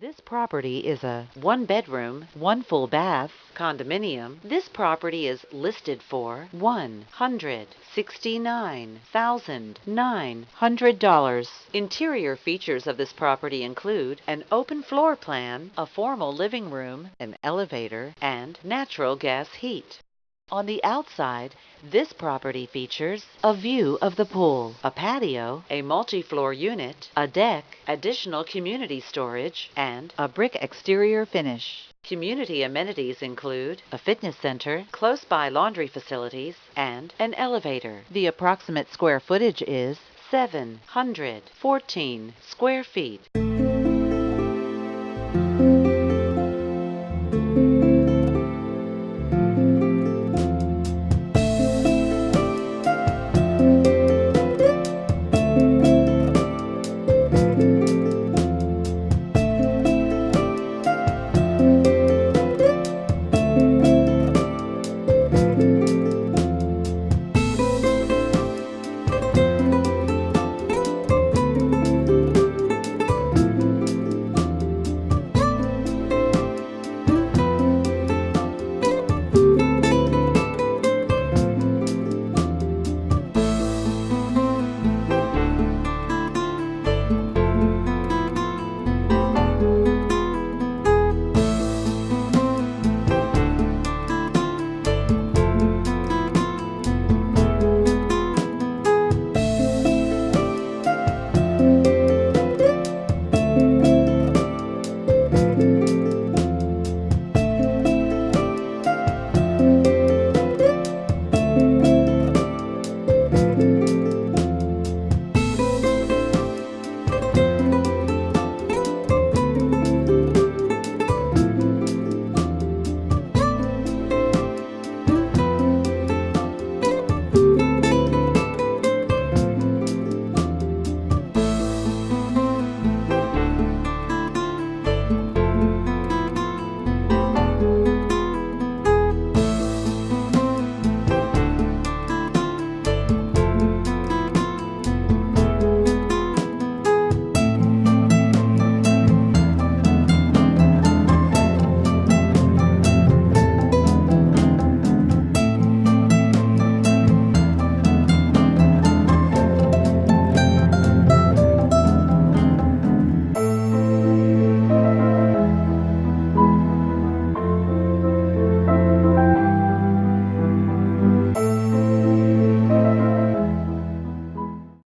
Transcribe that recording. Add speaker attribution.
Speaker 1: This property is a one-bedroom, one full bath condominium. This property is listed for $169,900. Interior features of this property include an open floor plan, a formal living room, an elevator, and natural gas heat. On the outside, this property features a view of the pool, a patio, a multi-floor unit, a deck, additional community storage, and a brick exterior finish. Community amenities include a fitness center, close-by laundry facilities, and an elevator. The approximate square footage is 714 square feet.